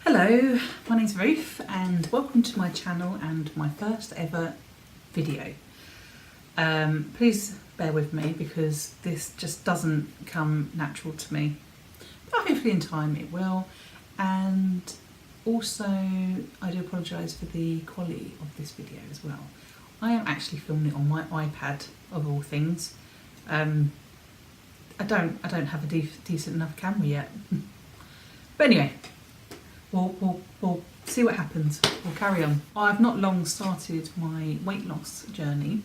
Hello, my name's Ruth and welcome to my channel and my first ever video. Please bear with me because this just doesn't come natural to me, but hopefully in time it will. And also I do apologise for the quality of this video as well. I am actually filming it on my iPad of all things. I don't have a decent enough camera yet. But anyway, we'll see what happens. We'll carry on. I've not long started my weight loss journey,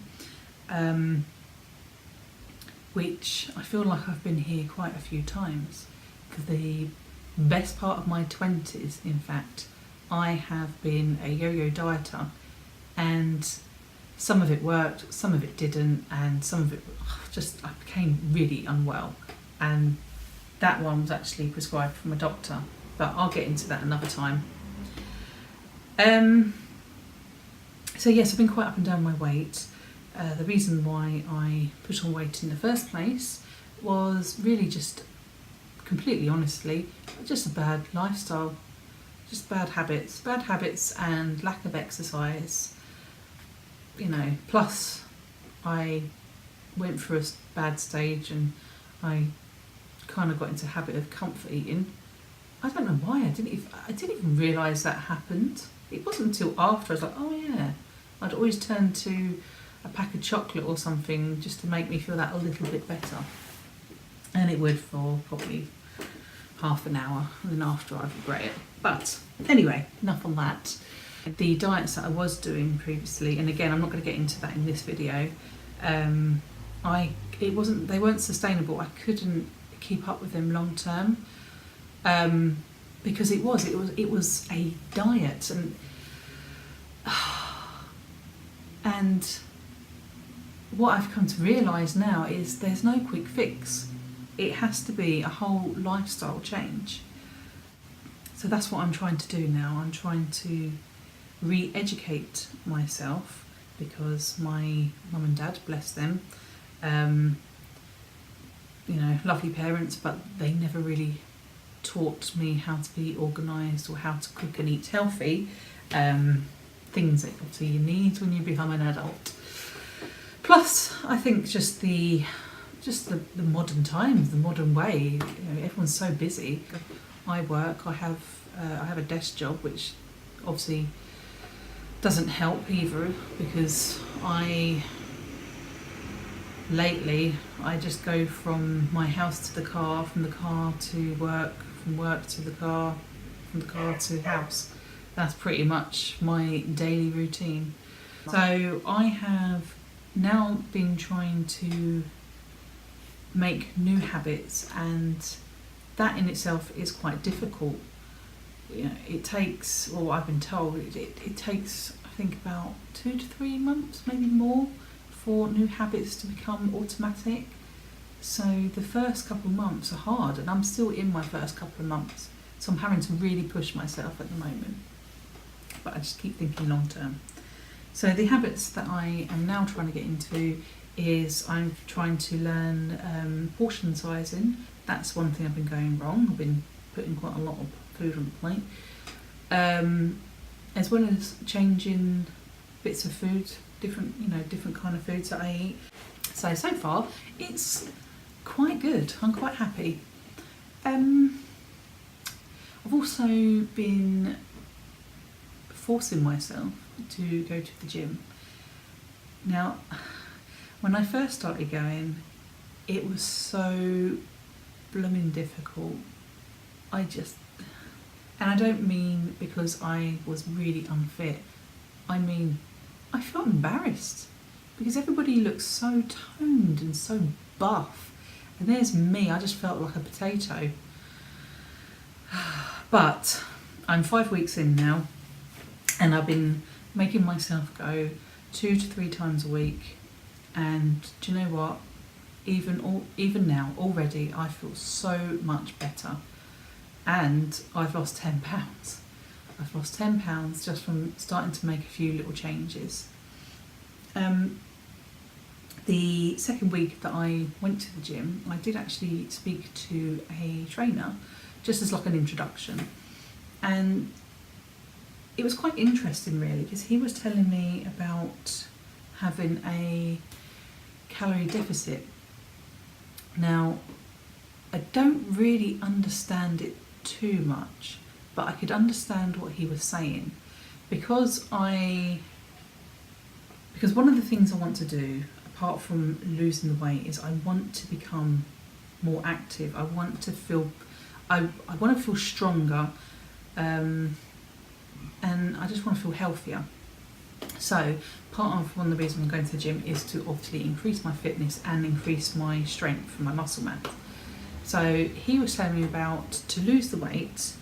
which I feel like I've been here quite a few times. For the best part of my 20s, in fact, I have been a yo-yo dieter, and some of it worked, some of it didn't, and some of it I became really unwell, and that one was actually prescribed from a doctor. But I'll get into that another time. So yes, I've been quite up and down my weight. The reason why I put on weight in the first place was really just, completely honestly, just a bad lifestyle. Just bad habits and lack of exercise. You know, plus I went through a bad stage and I kind of got into a habit of comfort eating. I don't know why, I didn't even realise that happened. It wasn't until after I was like, oh yeah. I'd always turn to a pack of chocolate or something just to make me feel that a little bit better. And it would for probably half an hour, and then after I'd regret it. But anyway, enough on that. The diets that I was doing previously, and again, I'm not going to get into that in this video, they weren't sustainable. I couldn't keep up with them long term. Because it was a diet, and what I've come to realise now is there's no quick fix. It has to be a whole lifestyle change. So that's what I'm trying to do now. I'm trying to re-educate myself because my mum and dad, bless them, lovely parents, but they never really taught me how to be organised or how to cook and eat healthy, things that obviously you need when you become an adult. Plus, I think just the modern times, the modern way. You know, everyone's so busy. I work. I have a desk job, which obviously doesn't help either because lately I just go from my house to the car, from the car to work, from work to the car, from the car to house. That's pretty much my daily routine. So I have now been trying to make new habits, and that in itself is quite difficult. You know, it takes, or I've been told, it takes I think about 2 to 3 months, maybe more, for new habits to become automatic. So the first couple of months are hard, and I'm still in my first couple of months, so I'm having to really push myself at the moment, but I just keep thinking long term. So the habits that I am now trying to get into is I'm trying to learn portion sizing. That's one thing I've been going wrong. I've been putting quite a lot of food on the plate, as well as changing bits of food, different kind of foods that I eat. So far it's quite good. I'm quite happy. I've also been forcing myself to go to the gym. Now, when I first started going, it was so blooming difficult. And I don't mean because I was really unfit. I mean, I felt embarrassed because everybody looks so toned and so buff, and there's me, I just felt like a potato. But I'm 5 weeks in now, and I've been making myself go 2 to 3 times a week, and do you know what? Even now, already, I feel so much better, and I've lost 10 pounds. I've lost 10 pounds just from starting to make a few little changes. The second week that I went to the gym, I did actually speak to a trainer, just as like an introduction. And it was quite interesting really, because he was telling me about having a calorie deficit. Now, I don't really understand it too much, but I could understand what he was saying, because one of the things I want to do, apart from losing the weight, is I want to become more active. I want to feel stronger, and I just want to feel healthier. So part of one of the reasons I'm going to the gym is to obviously increase my fitness and increase my strength and my muscle mass. So he was telling me about, to lose the weight,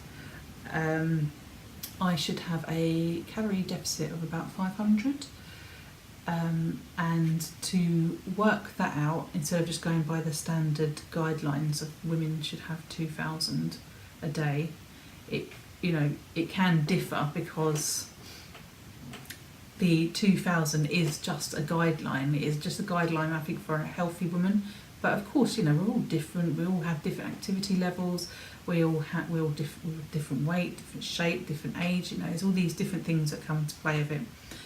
I should have a calorie deficit of about 500, and to work that out, instead of just going by the standard guidelines of women should have 2,000 a day, it can differ, because the 2,000 is just a guideline. It is just a guideline, I think, for a healthy woman. But of course, we're all different. We all have different activity levels. We all different weight, different shape, different age. There's all these different things that come into play of it.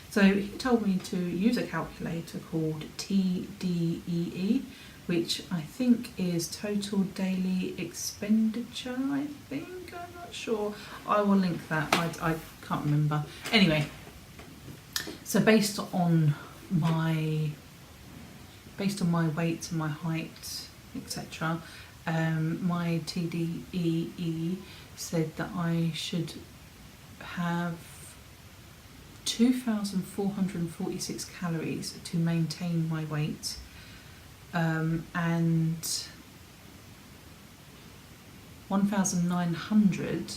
So he told me to use a calculator called TDEE, which I think is total daily expenditure. I'm not sure. I will link that. I can't remember. Anyway. So based on my weight and my height, etc., my TDEE said that I should have 2,446 calories to maintain my weight, and 1,900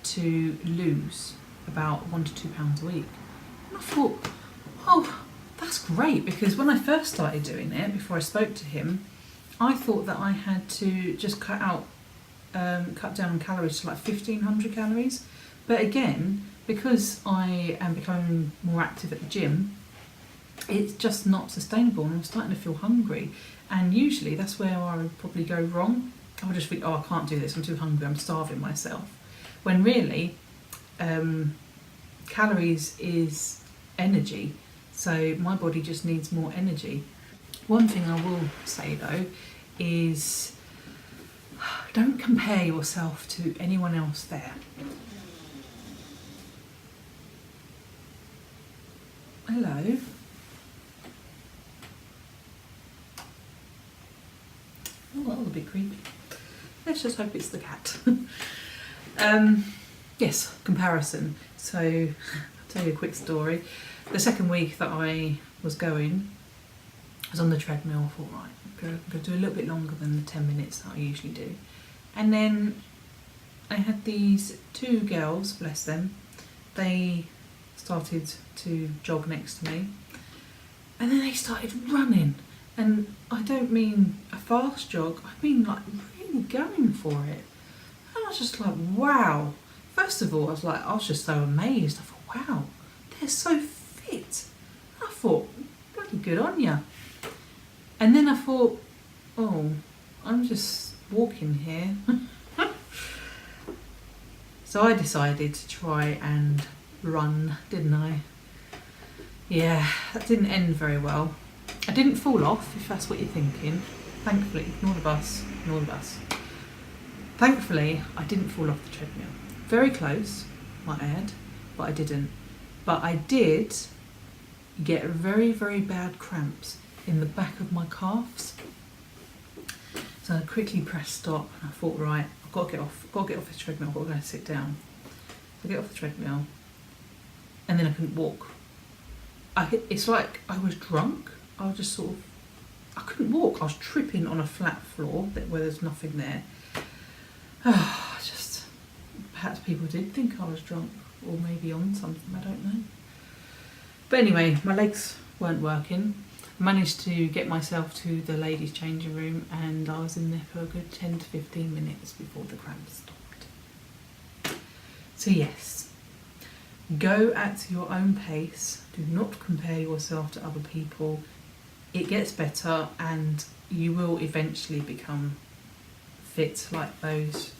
to lose about 1 to 2 pounds a week. I thought, oh, that's great, because when I first started doing it, before I spoke to him, I thought that I had to just cut down on calories to like 1,500 calories. But again, because I am becoming more active at the gym, it's just not sustainable, and I'm starting to feel hungry. And usually that's where I would probably go wrong. I would just think, oh, I can't do this, I'm too hungry, I'm starving myself. When really, calories is energy, so my body just needs more energy. One thing I will say though is, don't compare yourself to anyone else there. Hello. Oh, that was a bit creepy. Let's just hope it's the cat. Yes, comparison. So I'll tell you a quick story. The second week that I was going, I was on the treadmill. I thought, right, I'm going to do a little bit longer than the 10 minutes that I usually do. And then I had these two girls, bless them, they started to jog next to me, and then they started running. And I don't mean a fast jog, I mean like really going for it. And I was just like, wow. First of all, I was just so amazed. I thought, wow, they're so fit. I thought, bloody good on ya. And then I thought, oh, I'm just walking here. So I decided to try and run, didn't I? Yeah, that didn't end very well. I didn't fall off, if that's what you're thinking. Thankfully, ignore the bus. Thankfully, I didn't fall off the treadmill. Very close, might add, but I didn't. But I did get very, very bad cramps in the back of my calves. So I quickly pressed stop, and I thought, right, I've got to get off this treadmill, I've got to go and sit down. So I get off the treadmill, and then I couldn't walk. It's like I was drunk. I was just I couldn't walk. I was tripping on a flat floor where there's nothing there. Perhaps people did think I was drunk, or maybe on something, I don't know. But anyway, my legs weren't working. I managed to get myself to the ladies' changing room, and I was in there for a good 10 to 15 minutes before the cramps stopped. So yes, go at your own pace. Do not compare yourself to other people. It gets better, and you will eventually become fit like those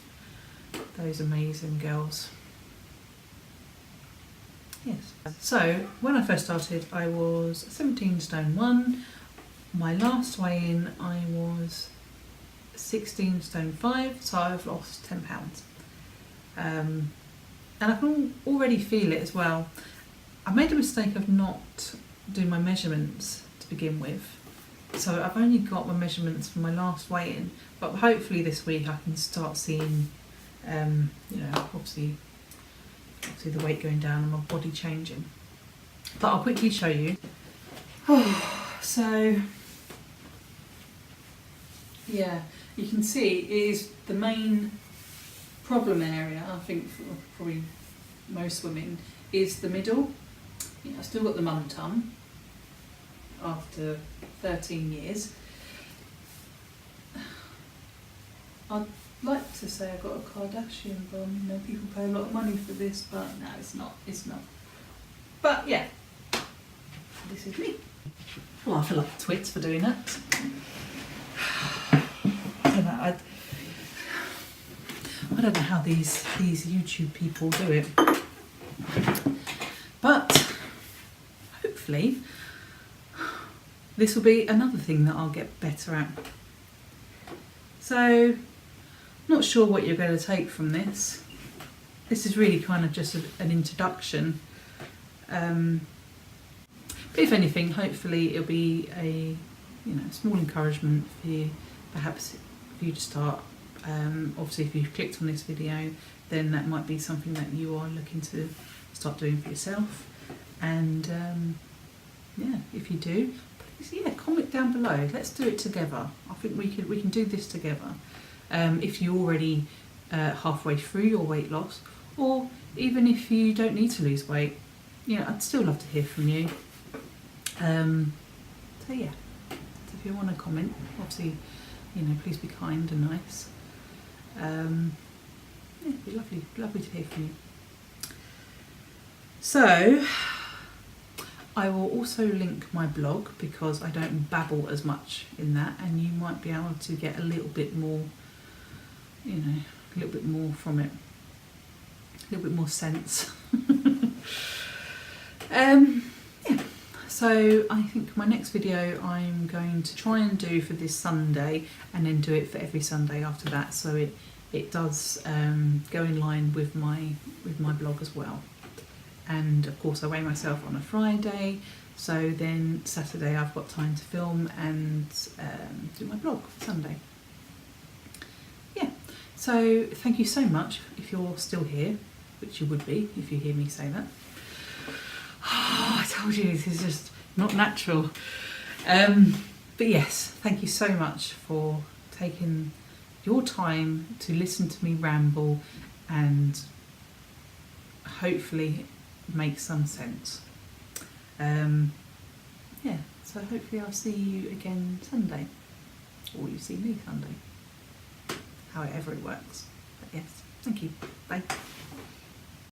amazing girls. Yes. So when I first started, I was 17 stone 1. My last weigh-in, I was 16 stone 5, so I've lost 10 pounds. And I can already feel it as well. I made a mistake of not doing my measurements to begin with. So I've only got my measurements for my last weigh-in, but hopefully this week I can start seeing, you know, obviously the weight going down and my body changing. But I'll quickly show you. So yeah, you can see it is the main problem area, I think, for probably most women, is the middle. Yeah, I've still got the mum tum after 13 years. I'd like to say I've got a Kardashian bum, you know, people pay a lot of money for this, but no, it's not. But yeah, this is me. Well, I feel like a twit for doing that. I don't know how these YouTube people do it, but hopefully this will be another thing that I'll get better at. So, not sure what you're going to take from this. This is really kind of just an introduction. But if anything, hopefully it'll be a small encouragement for you, perhaps for you to start. Obviously, if you've clicked on this video, then that might be something that you are looking to start doing for yourself. And yeah, if you do, please, comment down below. Let's do it together. I think we can do this together. If you're already halfway through your weight loss, or even if you don't need to lose weight, I'd still love to hear from you. So yeah, so if you want to comment, obviously, please be kind and nice. Yeah, it'd be lovely to hear from you. So, I will also link my blog because I don't babble as much in that, and you might be able to get a little bit more, a little bit more from it, a little bit more sense. Yeah. So I think my next video I'm going to try and do for this Sunday, and then do it for every Sunday after that, so it does go in line with my blog as well. And of course I weigh myself on a Friday, so then Saturday I've got time to film and do my blog for Sunday. Yeah, so thank you so much if you're still here, which you would be if you hear me say that. Oh, I told you, this is just not natural. But yes, thank you so much for taking your time to listen to me ramble and hopefully make some sense. Yeah, so hopefully I'll see you again Sunday, or you see me Sunday, however it works. But yes, thank you. Bye.